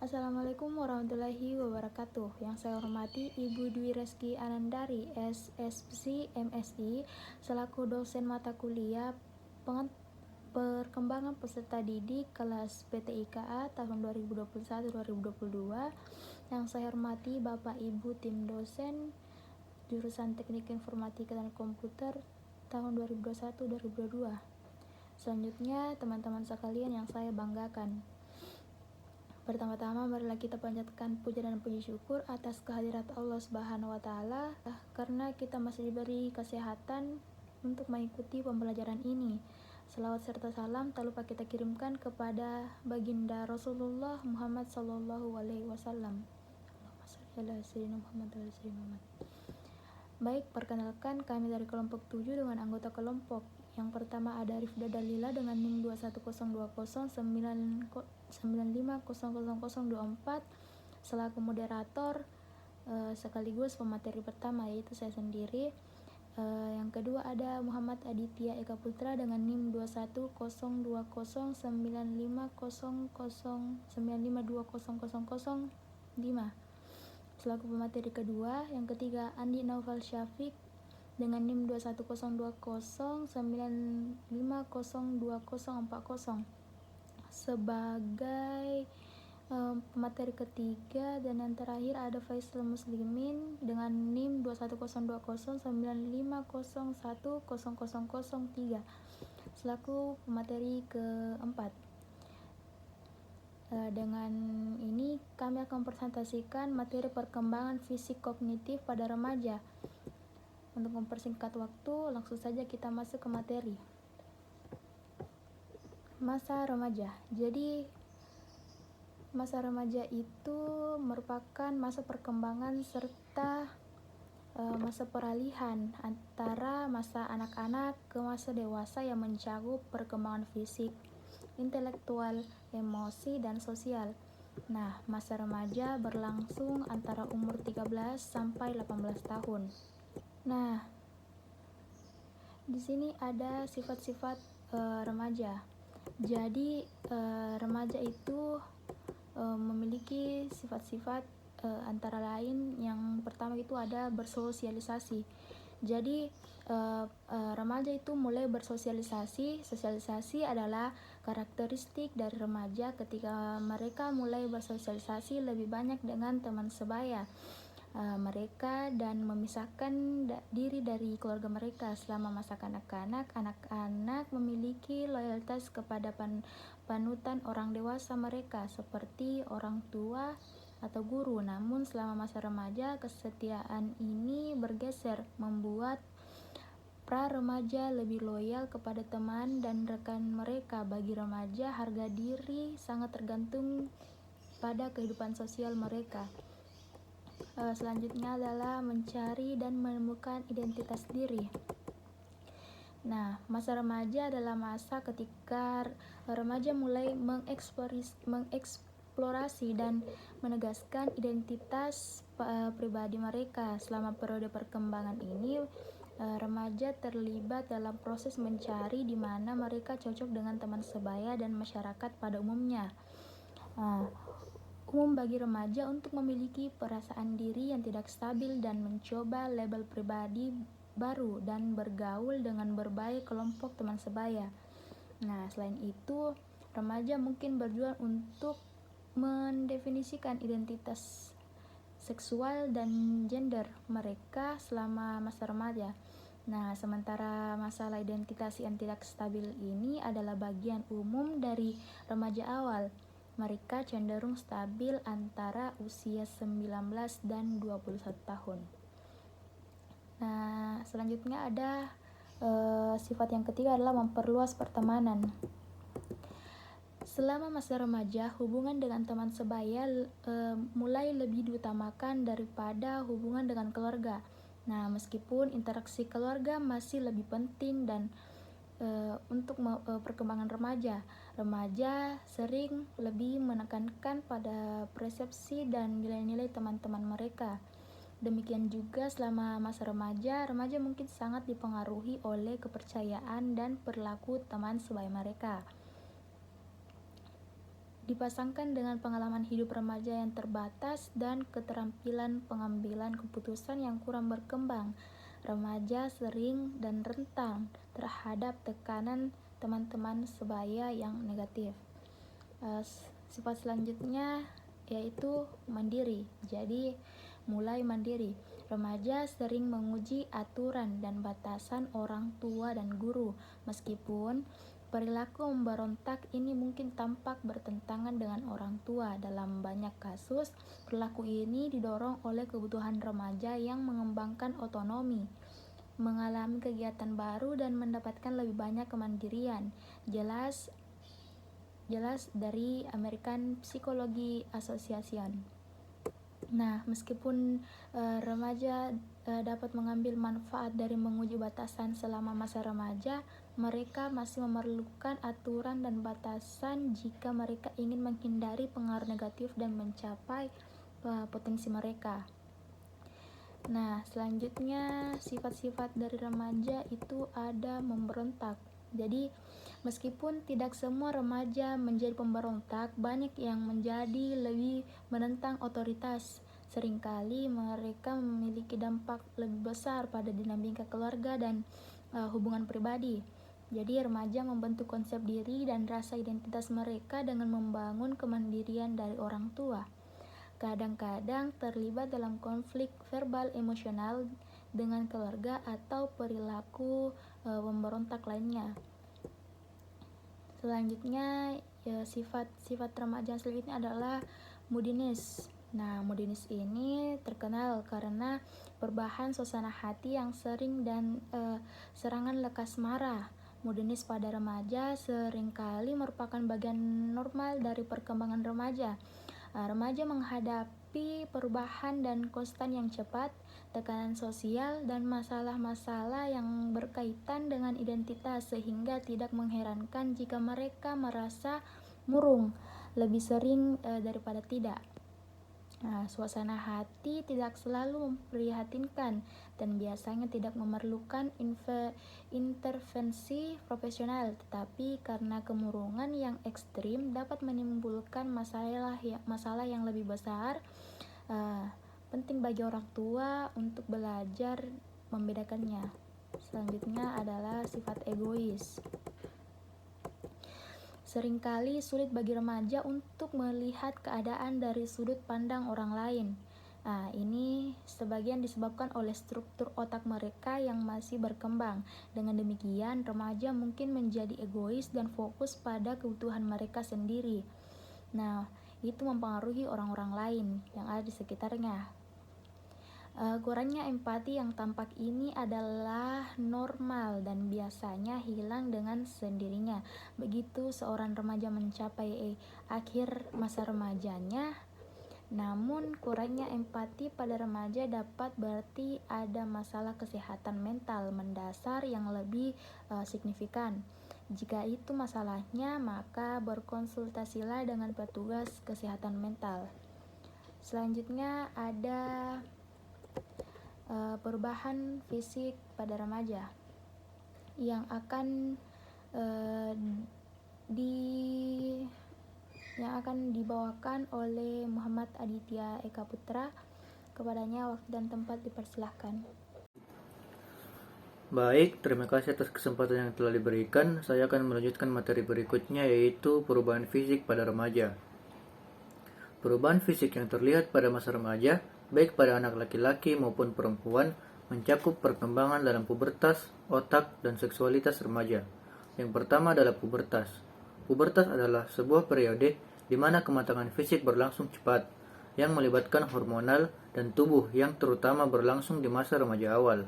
Assalamualaikum warahmatullahi wabarakatuh. Yang saya hormati Ibu Dwi Reski Anandari, SSC MSI, selaku dosen mata kuliah perkembangan peserta didik kelas PTIKA tahun 2021-2022. Yang saya hormati Bapak Ibu tim dosen jurusan Teknik Informatika dan Komputer tahun 2021-2022. Selanjutnya, teman-teman sekalian yang saya banggakan. Pertama-tama marilah kita panjatkan puja dan puji syukur atas kehadirat Allah Subhanahu wa taala karena kita masih diberi kesehatan untuk mengikuti pembelajaran ini. Selawat serta salam tak lupa kita kirimkan kepada baginda Rasulullah Muhammad sallallahu alaihi wasallam. Baik, perkenalkan kami dari kelompok 7 dengan anggota kelompok. Yang pertama ada Rifda Dalila dengan NIM 21020950024 selaku moderator sekaligus pemateri pertama, yaitu saya sendiri. Yang kedua ada Muhammad Aditya Eka Putra dengan NIM 21020950095200005 selaku pemateri kedua. Yang ketiga Andi Naufal Syafiq dengan NIM 2102095002040 sebagai pemateri ketiga. Dan yang terakhir ada Faisal Muslimin dengan NIM 2102095010003 selaku pemateri keempat. Dengan ini kami akan presentasikan materi perkembangan fisik kognitif pada remaja. Untuk mempersingkat waktu, langsung saja kita masuk ke materi. Masa remaja. Jadi masa remaja itu merupakan masa perkembangan serta masa peralihan antara masa anak-anak ke masa dewasa yang mencakup perkembangan fisik, intelektual, emosi, dan sosial. Nah, masa remaja berlangsung antara umur 13 sampai 18 tahun. Nah, di sini ada sifat-sifat remaja. Jadi, remaja itu memiliki sifat-sifat antara lain. Yang pertama itu ada bersosialisasi. Jadi remaja itu mulai bersosialisasi. Sosialisasi adalah karakteristik dari remaja ketika mereka mulai bersosialisasi lebih banyak dengan teman sebaya mereka dan memisahkan diri dari keluarga mereka. Selama masa kanak-kanak, anak-anak memiliki loyalitas kepada panutan orang dewasa mereka seperti orang tua atau guru. Namun selama masa remaja, kesetiaan ini bergeser, membuat pra remaja lebih loyal kepada teman dan rekan mereka. Bagi remaja, harga diri sangat tergantung pada kehidupan sosial mereka. Selanjutnya adalah mencari dan menemukan identitas diri. Nah, masa remaja adalah masa ketika remaja mulai mengeksplorasi dan menegaskan identitas pribadi mereka. Selama periode perkembangan ini, remaja terlibat dalam proses mencari di mana mereka cocok dengan teman sebaya dan masyarakat pada umumnya. Umum bagi remaja untuk memiliki perasaan diri yang tidak stabil dan mencoba label pribadi baru dan bergaul dengan berbagai kelompok teman sebaya. Nah, selain itu, remaja mungkin berjuang untuk mendefinisikan identitas seksual dan gender mereka selama masa remaja. Nah, sementara masalah identitas yang tidak stabil ini adalah bagian umum dari remaja awal. Mereka cenderung stabil antara usia 19 dan 21 tahun. Nah, selanjutnya ada sifat yang ketiga adalah memperluas pertemanan. Selama masa remaja, hubungan dengan teman sebaya mulai lebih diutamakan daripada hubungan dengan keluarga. Nah, meskipun interaksi keluarga masih lebih penting dan untuk perkembangan remaja sering lebih menekankan pada persepsi dan nilai-nilai teman-teman mereka. Demikian juga selama masa remaja mungkin sangat dipengaruhi oleh kepercayaan dan perilaku teman sebaya mereka. dipasangkan dengan pengalaman hidup remaja yang terbatas dan keterampilan pengambilan keputusan yang kurang berkembang. Remaja sering dan rentan terhadap tekanan teman-teman sebaya yang negatif. Sifat selanjutnya yaitu mandiri. Jadi, mulai mandiri. Remaja sering menguji aturan dan batasan orang tua dan guru, meskipun perilaku memberontak ini mungkin tampak bertentangan dengan orang tua. Dalam banyak kasus, perilaku ini didorong oleh kebutuhan remaja yang mengembangkan otonomi, mengalami kegiatan baru, dan mendapatkan lebih banyak kemandirian. Jelas dari American Psychology Association. Nah, meskipun remaja dapat mengambil manfaat dari menguji batasan selama masa remaja, mereka masih memerlukan aturan dan batasan jika mereka ingin menghindari pengaruh negatif dan mencapai potensi mereka. Nah, selanjutnya sifat-sifat dari remaja itu ada memberontak. Jadi, meskipun tidak semua remaja menjadi pemberontak, banyak yang menjadi lebih menentang otoritas. Seringkali mereka memiliki dampak lebih besar pada dinamika keluarga dan hubungan pribadi. Jadi remaja membentuk konsep diri dan rasa identitas mereka dengan membangun kemandirian dari orang tua. Kadang-kadang terlibat dalam konflik verbal emosional dengan keluarga atau perilaku pemberontak lainnya. Selanjutnya, sifat remaja selanjutnya adalah moodiness. Nah, moodiness ini terkenal karena perubahan suasana hati yang sering dan serangan lekas marah. Moodiness pada remaja seringkali merupakan bagian normal dari perkembangan remaja. Remaja menghadapi perubahan dan konstan yang cepat, tekanan sosial, dan masalah-masalah yang berkaitan dengan identitas, sehingga tidak mengherankan jika mereka merasa murung lebih sering daripada tidak. Suasana hati tidak selalu memprihatinkan dan biasanya tidak memerlukan intervensi profesional, tetapi karena kemurungan yang ekstrim dapat menimbulkan masalah yang lebih besar. Penting bagi orang tua untuk belajar membedakannya. Selanjutnya adalah sifat egois. Seringkali sulit bagi remaja untuk melihat keadaan dari sudut pandang orang lain. Ini sebagian disebabkan oleh struktur otak mereka yang masih berkembang. Dengan demikian, remaja mungkin menjadi egois dan fokus pada kebutuhan mereka sendiri. Nah, itu mempengaruhi orang-orang lain yang ada di sekitarnya. Kurangnya empati yang tampak ini adalah normal dan biasanya hilang dengan sendirinya. Begitu seorang remaja mencapai akhir masa remajanya, namun kurangnya empati pada remaja dapat berarti ada masalah kesehatan mental mendasar yang lebih signifikan. Jika itu masalahnya, maka berkonsultasilah dengan petugas kesehatan mental. Selanjutnya ada perubahan fisik pada remaja yang akan dibawakan oleh Muhammad Aditya Eka Putra. Kepadanya waktu dan tempat dipersilahkan. Baik, terima kasih atas kesempatan yang telah diberikan. Saya akan melanjutkan materi berikutnya, yaitu perubahan fisik pada remaja. Perubahan fisik yang terlihat pada masa remaja, baik pada anak laki-laki maupun perempuan, mencakup perkembangan dalam pubertas, otak, dan seksualitas remaja. Yang pertama adalah pubertas. Pubertas adalah sebuah periode di mana kematangan fisik berlangsung cepat, yang melibatkan hormonal dan tubuh yang terutama berlangsung di masa remaja awal.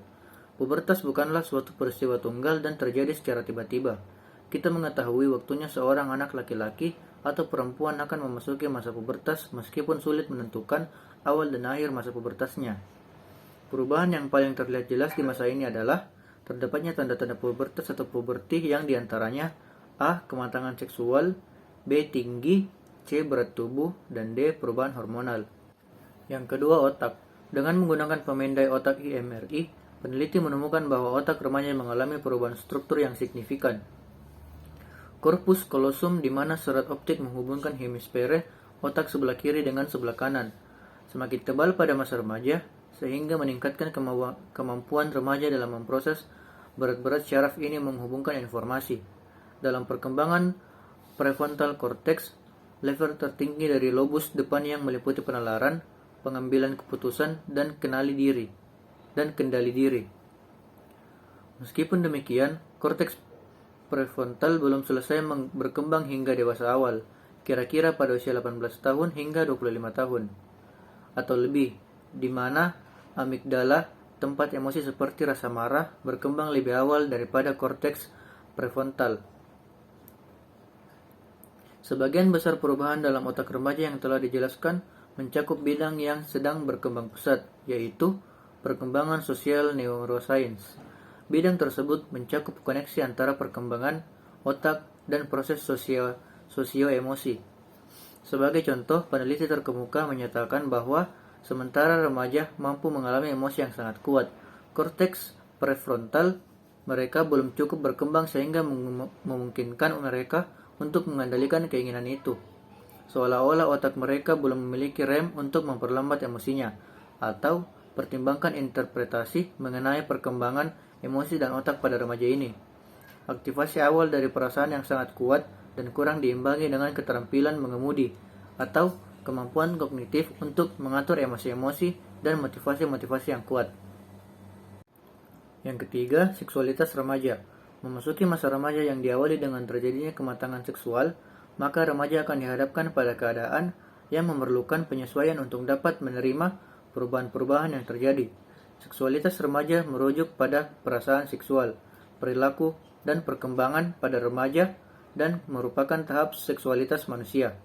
Pubertas bukanlah suatu peristiwa tunggal dan terjadi secara tiba-tiba. Kita mengetahui waktunya seorang anak laki-laki atau perempuan akan memasuki masa pubertas meskipun sulit menentukan awal dan akhir masa pubertasnya. Perubahan yang paling terlihat jelas di masa ini adalah terdapatnya tanda-tanda pubertas atau puberti yang diantaranya A. Kematangan seksual, B. Tinggi, C. Berat tubuh, dan D. Perubahan hormonal. Yang kedua, otak. Dengan menggunakan pemindai otak IMRI, peneliti menemukan bahwa otak remaja mengalami perubahan struktur yang signifikan. corpus callosum di mana serat optik menghubungkan hemisfere otak sebelah kiri dengan sebelah kanan. Semakin tebal pada masa remaja, sehingga meningkatkan kemampuan remaja dalam memproses berat-berat syaraf ini menghubungkan informasi. Dalam perkembangan prefrontal cortex, level tertinggi dari lobus depan yang meliputi penalaran, pengambilan keputusan, dan kendali diri. Meskipun demikian, korteks prefrontal belum selesai berkembang hingga dewasa awal, kira-kira pada usia 18 tahun hingga 25 tahun atau lebih, di mana amigdala, tempat emosi seperti rasa marah, berkembang lebih awal daripada korteks prefrontal. Sebagian besar perubahan dalam otak remaja yang telah dijelaskan mencakup bidang yang sedang berkembang pesat, yaitu perkembangan sosial neuroscience. Bidang tersebut mencakup koneksi antara perkembangan otak dan proses sosio-emosi. Sebagai contoh, peneliti terkemuka menyatakan bahwa sementara remaja mampu mengalami emosi yang sangat kuat, korteks prefrontal mereka belum cukup berkembang sehingga memungkinkan mereka untuk mengendalikan keinginan itu. Seolah-olah otak mereka belum memiliki rem untuk memperlambat emosinya, atau pertimbangkan interpretasi mengenai perkembangan emosi dan otak pada remaja ini. Aktivasi awal dari perasaan yang sangat kuat dan kurang diimbangi dengan keterampilan mengemudi, atau kemampuan kognitif untuk mengatur emosi-emosi dan motivasi-motivasi yang kuat. Yang ketiga, seksualitas remaja. Memasuki masa remaja yang diawali dengan terjadinya kematangan seksual, maka remaja akan dihadapkan pada keadaan yang memerlukan penyesuaian untuk dapat menerima perubahan-perubahan yang terjadi. Seksualitas remaja merujuk pada perasaan seksual, perilaku, dan perkembangan pada remaja dan merupakan tahap seksualitas manusia.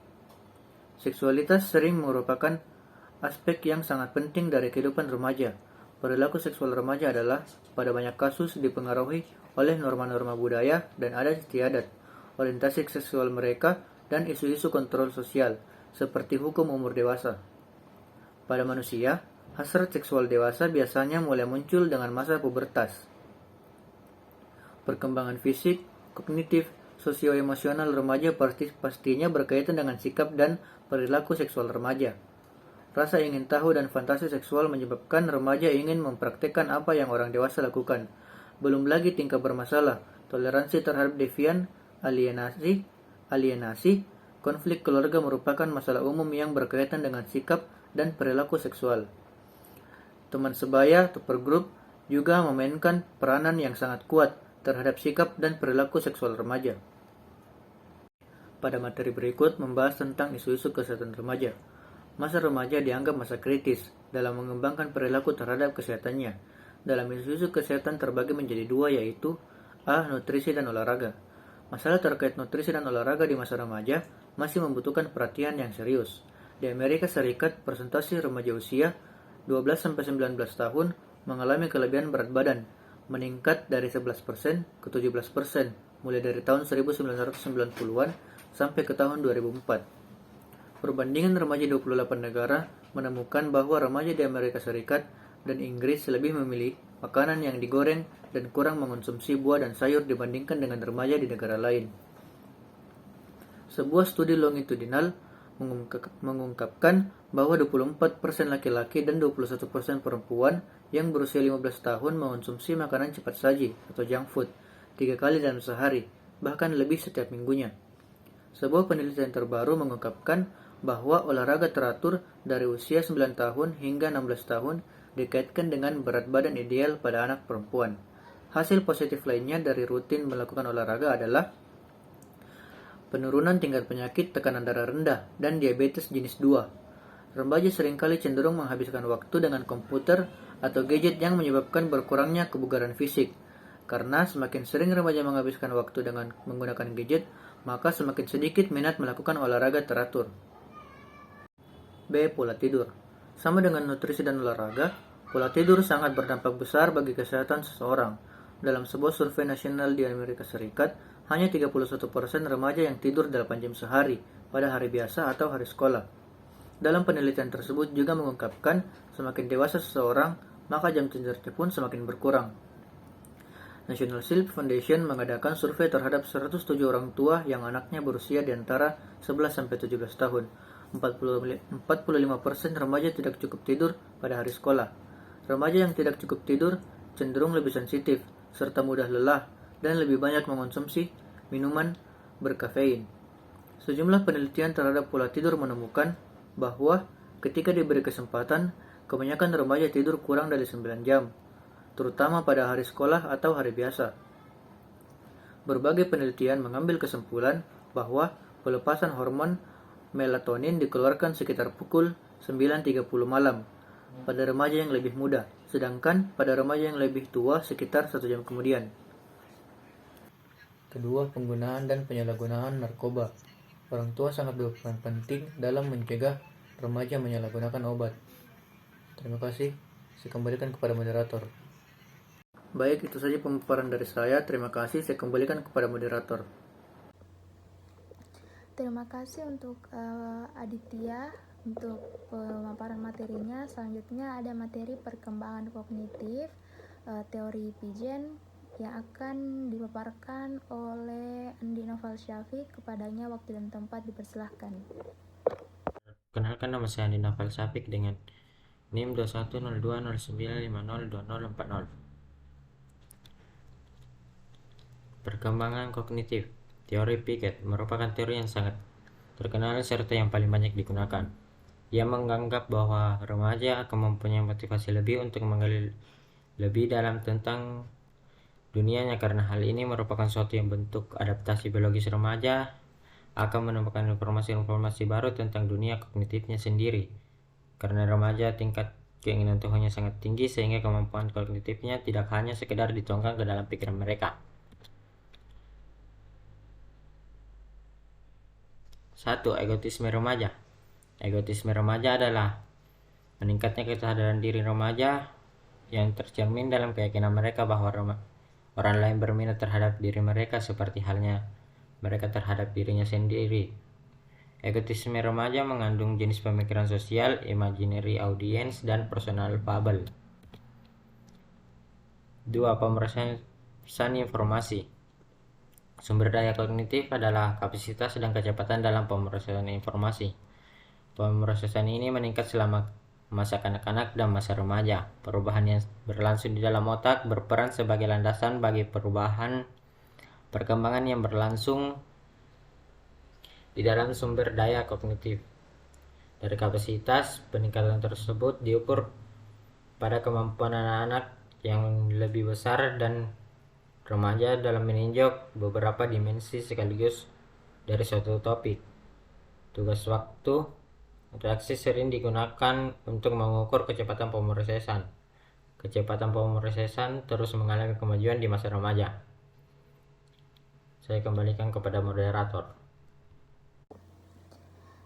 Seksualitas sering merupakan aspek yang sangat penting dari kehidupan remaja. Perilaku seksual remaja adalah, pada banyak kasus, dipengaruhi oleh norma-norma budaya dan adat istiadat, orientasi seksual mereka, dan isu-isu kontrol sosial, seperti hukum umur dewasa. Pada manusia, hasrat seksual dewasa biasanya mulai muncul dengan masa pubertas. Perkembangan fisik, kognitif, sosio-emosional remaja pastinya berkaitan dengan sikap dan perilaku seksual remaja. Rasa ingin tahu dan fantasi seksual menyebabkan remaja ingin mempraktikkan apa yang orang dewasa lakukan. Belum lagi tingkah bermasalah, toleransi terhadap devian, alienasi, konflik keluarga merupakan masalah umum yang berkaitan dengan sikap dan perilaku seksual. Teman sebaya atau pergrup juga memainkan peranan yang sangat kuat terhadap sikap dan perilaku seksual remaja. Pada materi berikut membahas tentang isu-isu kesehatan remaja. Masa remaja dianggap masa kritis dalam mengembangkan perilaku terhadap kesehatannya. Dalam isu-isu kesehatan terbagi menjadi dua, yaitu A. Nutrisi dan olahraga. Masalah terkait nutrisi dan olahraga di masa remaja masih membutuhkan perhatian yang serius. Di Amerika Serikat, persentase remaja usia 12-19 tahun mengalami kelebihan berat badan, meningkat dari 11% ke 17% mulai dari tahun 1990-an sampai ke tahun 2004. Perbandingan remaja 28 negara menemukan bahwa remaja di Amerika Serikat dan Inggris lebih memilih makanan yang digoreng dan kurang mengonsumsi buah dan sayur dibandingkan dengan remaja di negara lain. Sebuah studi longitudinal mengungkapkan bahwa 24% laki-laki dan 21% perempuan yang berusia 15 tahun mengonsumsi makanan cepat saji atau junk food 3 kali dalam sehari, bahkan lebih setiap minggunya. Sebuah penelitian terbaru mengungkapkan bahwa olahraga teratur dari usia 9 tahun hingga 16 tahun dikaitkan dengan berat badan ideal pada anak perempuan. Hasil positif lainnya dari rutin melakukan olahraga adalah penurunan tingkat penyakit tekanan darah rendah dan diabetes jenis 2. Remaja seringkali cenderung menghabiskan waktu dengan komputer atau gadget yang menyebabkan berkurangnya kebugaran fisik. Karena semakin sering remaja menghabiskan waktu dengan menggunakan gadget, maka semakin sedikit minat melakukan olahraga teratur. B. Pola tidur. Sama dengan nutrisi dan olahraga, pola tidur sangat berdampak besar bagi kesehatan seseorang. Dalam sebuah survei nasional di Amerika Serikat, hanya 31% remaja yang tidur 8 jam sehari pada hari biasa atau hari sekolah. Dalam penelitian tersebut juga mengungkapkan semakin dewasa seseorang, maka jam tidurnya pun semakin berkurang. National Sleep Foundation mengadakan survei terhadap 107 orang tua yang anaknya berusia di antara 11-17 tahun. 45% remaja tidak cukup tidur pada hari sekolah. Remaja yang tidak cukup tidur cenderung lebih sensitif, serta mudah lelah, dan lebih banyak mengonsumsi minuman berkafein. Sejumlah penelitian terhadap pola tidur menemukan bahwa ketika diberi kesempatan, kebanyakan remaja tidur kurang dari 9 jam, terutama pada hari sekolah atau hari biasa. Berbagai penelitian mengambil kesimpulan bahwa pelepasan hormon melatonin dikeluarkan sekitar pukul 9.30 malam pada remaja yang lebih muda, sedangkan pada remaja yang lebih tua sekitar 1 jam kemudian. Kedua, penggunaan dan penyalahgunaan narkoba. Orang tua sangat berperan penting dalam mencegah remaja menyalahgunakan obat. Terima kasih. Saya kembalikan kepada moderator. Baik, itu saja pemaparan dari saya. Terima kasih. Saya kembalikan kepada moderator. Terima kasih untuk Aditya untuk pemaparan materinya. Selanjutnya ada materi perkembangan kognitif, teori Piaget yang akan dipaparkan oleh Andi Noval Syafiq. Kepadanya waktu dan tempat dipersilahkan. Kenalkan, nama saya Andi Noval Syafiq dengan NIM 21020950. Perkembangan kognitif. Teori Piaget merupakan teori yang sangat terkenal serta yang paling banyak digunakan. Ia menganggap bahwa remaja akan mempunyai motivasi lebih untuk menggali lebih dalam tentang dunianya, karena hal ini merupakan suatu yang bentuk adaptasi biologis. Remaja akan menemukan informasi-informasi baru tentang dunia kognitifnya sendiri. Karena remaja tingkat keinginan Tuhannya sangat tinggi, sehingga kemampuan kognitifnya tidak hanya sekedar dituangkan ke dalam pikiran mereka. 1. Egotisme remaja. Egotisme remaja adalah meningkatnya kesadaran diri remaja yang tercermin dalam keyakinan mereka bahwa orang lain berminat terhadap diri mereka seperti halnya mereka terhadap dirinya sendiri. Egotisme remaja mengandung jenis pemikiran sosial, imaginary audience, dan personal fable. 2. Pemrosesan informasi. Sumber daya kognitif adalah kapasitas dan kecepatan dalam pemrosesan informasi. Pemrosesan ini meningkat selama masa kanak-kanak dan masa remaja. Perubahan yang berlangsung di dalam otak berperan sebagai landasan bagi perubahan perkembangan yang berlangsung di dalam sumber daya kognitif. Dari kapasitas, peningkatan tersebut diukur pada kemampuan anak-anak yang lebih besar dan remaja dalam meninjau beberapa dimensi sekaligus dari suatu topik. Tugas waktu. Reaksi sering digunakan untuk mengukur kecepatan pemrosesan. Kecepatan pemrosesan terus mengalami kemajuan di masa remaja. Saya kembalikan kepada moderator.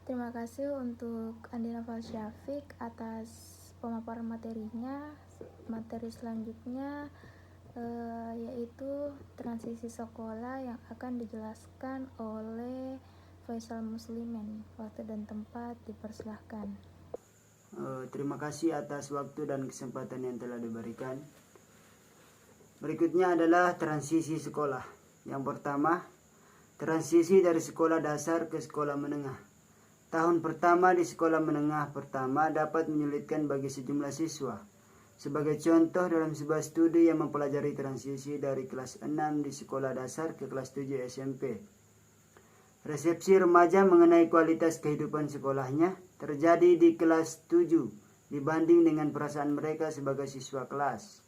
Terima kasih untuk Andi Noval Syafiq atas pemaparan materinya. Materi selanjutnya yaitu transisi sekolah yang akan dijelaskan oleh Faisal Muslimin. Waktu dan tempat dipersilahkan. Terima kasih atas waktu dan kesempatan yang telah diberikan. Berikutnya adalah transisi sekolah. Yang pertama, transisi dari sekolah dasar ke sekolah menengah. Tahun pertama di sekolah menengah pertama dapat menyulitkan bagi sejumlah siswa. Sebagai contoh, dalam sebuah studi yang mempelajari transisi dari kelas 6 di sekolah dasar ke kelas 7 SMP. Resepsi remaja mengenai kualitas kehidupan sekolahnya terjadi di kelas 7 dibanding dengan perasaan mereka sebagai siswa kelas.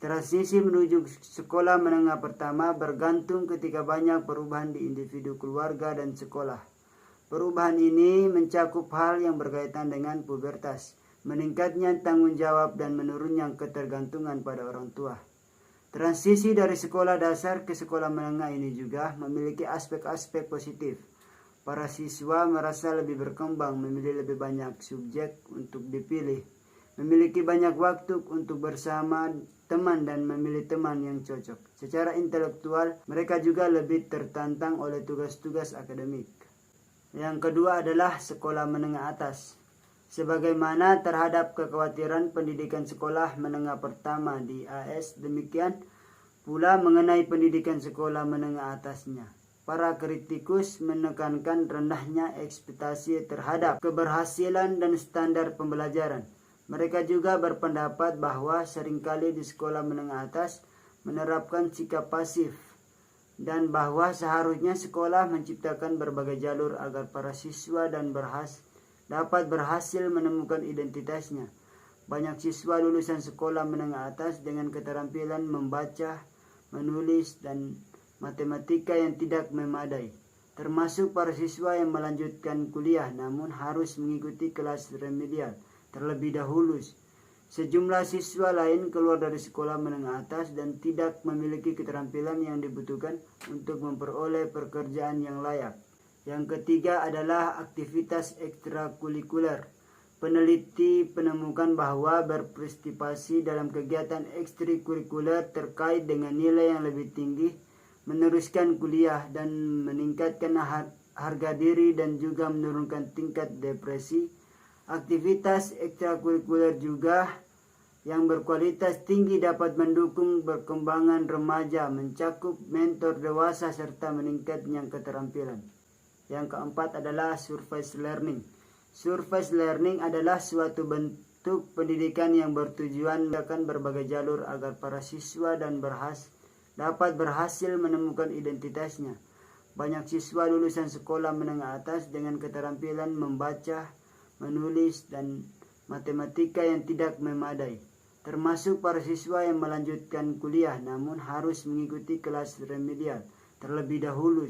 Transisi menuju sekolah menengah pertama bergantung ketika banyak perubahan di individu, keluarga, dan sekolah. Perubahan ini mencakup hal yang berkaitan dengan pubertas, meningkatnya tanggung jawab, dan menurunnya ketergantungan pada orang tua. Transisi dari sekolah dasar ke sekolah menengah ini juga memiliki aspek-aspek positif. Para siswa merasa lebih berkembang, memilih lebih banyak subjek untuk dipilih, memiliki banyak waktu untuk bersama teman dan memilih teman yang cocok. Secara intelektual, mereka juga lebih tertantang oleh tugas-tugas akademik. Yang kedua adalah sekolah menengah atas. Sebagaimana terhadap kekhawatiran pendidikan sekolah menengah pertama di AS, demikian Pula mengenai pendidikan sekolah menengah atasnya, para kritikus menekankan rendahnya ekspektasi terhadap keberhasilan dan standar pembelajaran. Mereka juga berpendapat bahwa seringkali di sekolah menengah atas menerapkan sikap pasif dan bahwa seharusnya sekolah menciptakan berbagai jalur agar para siswa dapat berhasil menemukan identitasnya. Banyak siswa lulusan sekolah menengah atas dengan keterampilan membaca, menulis, dan matematika yang tidak memadai, termasuk para siswa yang melanjutkan kuliah namun harus mengikuti kelas remedial terlebih dahulu. Sejumlah siswa lain keluar dari sekolah menengah atas dan tidak memiliki keterampilan yang dibutuhkan untuk memperoleh pekerjaan yang layak. Yang ketiga adalah aktivitas ekstrakurikuler. Peneliti menemukan bahwa berpartisipasi dalam kegiatan ekstrakurikuler terkait dengan nilai yang lebih tinggi, meneruskan kuliah dan meningkatkan harga diri dan juga menurunkan tingkat depresi. Aktivitas ekstrakurikuler juga yang berkualitas tinggi dapat mendukung perkembangan remaja, mencakup mentor dewasa serta meningkatnya keterampilan. Yang keempat adalah surface learning. Surface learning adalah suatu bentuk pendidikan yang bertujuan menciptakan berbagai jalur agar para siswa dapat berhasil menemukan identitasnya. Banyak siswa lulusan sekolah menengah atas dengan keterampilan membaca, menulis, dan matematika yang tidak memadai, termasuk para siswa yang melanjutkan kuliah namun harus mengikuti kelas remedial terlebih dahulu.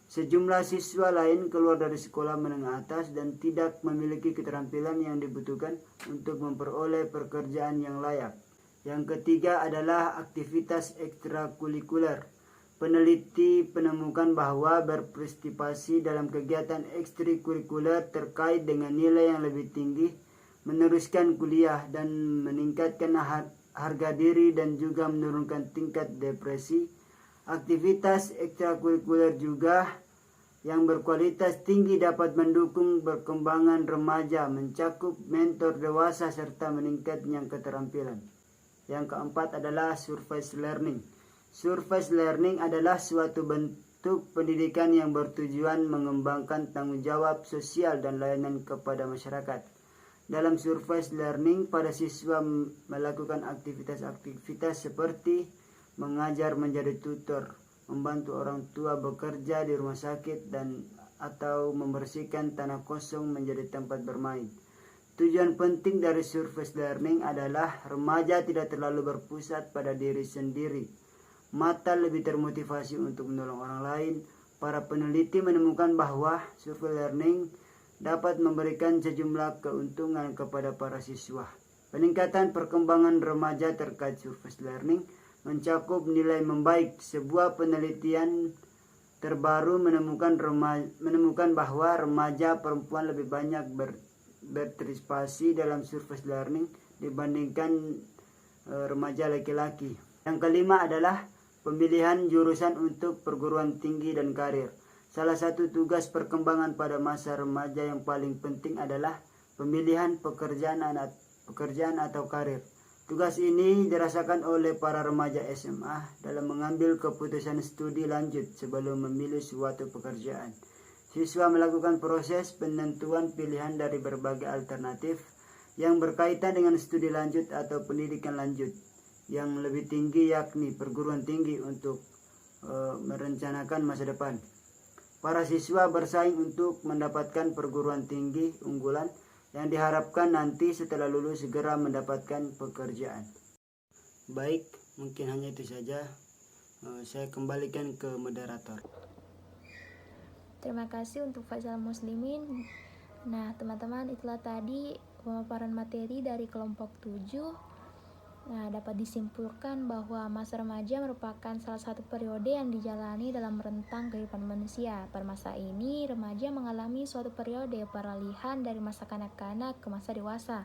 Sejumlah siswa lain keluar dari sekolah menengah atas dan tidak memiliki keterampilan yang dibutuhkan untuk memperoleh pekerjaan yang layak. Yang ketiga adalah aktivitas ekstrakurikuler. Peneliti menemukan bahwa berpartisipasi dalam kegiatan ekstrakurikuler terkait dengan nilai yang lebih tinggi, meneruskan kuliah dan meningkatkan harga diri dan juga menurunkan tingkat depresi. Aktivitas ekstrakurikuler juga yang berkualitas tinggi dapat mendukung perkembangan remaja, mencakup mentor dewasa serta meningkatnya keterampilan. Yang keempat adalah surface learning. Surface learning adalah suatu bentuk pendidikan yang bertujuan mengembangkan tanggung jawab sosial dan layanan kepada masyarakat. Dalam surface learning, para siswa melakukan aktivitas-aktivitas seperti mengajar menjadi tutor, membantu orang tua bekerja di rumah sakit atau membersihkan tanah kosong menjadi tempat bermain. Tujuan penting dari surface learning adalah remaja tidak terlalu berpusat pada diri sendiri, mata lebih termotivasi untuk menolong orang lain. Para peneliti menemukan bahwa surface learning dapat memberikan sejumlah keuntungan kepada para siswa. Peningkatan perkembangan remaja terkait surface learning mencakup nilai membaik. Sebuah penelitian terbaru menemukan bahwa remaja perempuan lebih banyak berpartisipasi dalam surface learning dibandingkan remaja laki-laki. Yang kelima adalah pemilihan jurusan untuk perguruan tinggi dan karir. Salah satu tugas perkembangan pada masa remaja yang paling penting adalah pemilihan pekerjaan atau karir. Tugas ini dirasakan oleh para remaja SMA dalam mengambil keputusan studi lanjut sebelum memilih suatu pekerjaan. Siswa melakukan proses penentuan pilihan dari berbagai alternatif yang berkaitan dengan studi lanjut atau pendidikan lanjut yang lebih tinggi, yakni perguruan tinggi, untuk merencanakan masa depan. Para siswa bersaing untuk mendapatkan perguruan tinggi unggulan yang diharapkan nanti setelah lulus segera mendapatkan pekerjaan. Baik, mungkin hanya itu saja. Saya kembalikan ke moderator. Terima kasih untuk Faisal Muslimin. Nah, teman-teman, itulah tadi pemaparan materi dari kelompok 7. Nah, dapat disimpulkan bahwa masa remaja merupakan salah satu periode yang dijalani dalam rentang kehidupan manusia. Pada masa ini, remaja mengalami suatu periode peralihan dari masa kanak-kanak ke masa dewasa.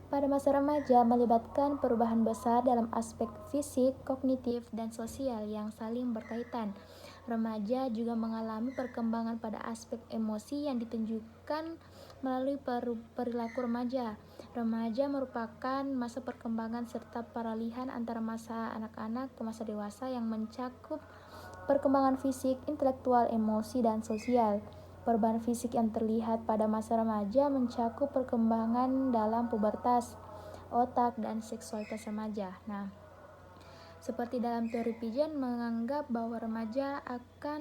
Pada masa remaja melibatkan perubahan besar dalam aspek fisik, kognitif, dan sosial yang saling berkaitan. Remaja juga mengalami perkembangan pada aspek emosi yang ditunjukkan melalui perilaku remaja. Remaja merupakan masa perkembangan serta peralihan antara masa anak-anak ke masa dewasa yang mencakup perkembangan fisik, intelektual, emosi, dan sosial. Perubahan fisik yang terlihat pada masa remaja mencakup perkembangan dalam pubertas, otak, dan seksualitas remaja. Nah, seperti dalam teori Piaget menganggap bahwa remaja akan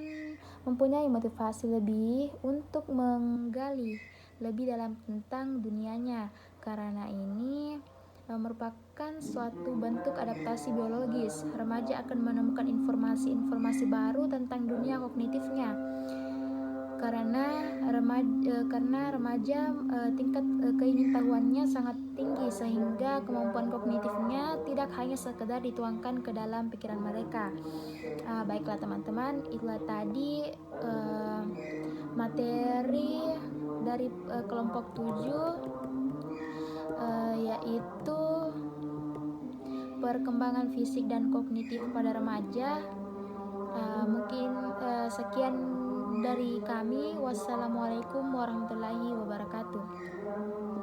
mempunyai motivasi lebih untuk menggali lebih dalam tentang dunianya. Karena ini merupakan suatu bentuk adaptasi biologis. Remaja akan menemukan informasi-informasi baru tentang dunia kognitifnya. Karena remaja tingkat keingintahuannya sangat tinggi sehingga kemampuan kognitifnya tidak hanya sekedar dituangkan ke dalam pikiran mereka. Baiklah teman-teman, itulah tadi materi dari kelompok 7 yaitu perkembangan fisik dan kognitif pada remaja. Mungkin sekian dari kami. Wassalamualaikum warahmatullahi wabarakatuh.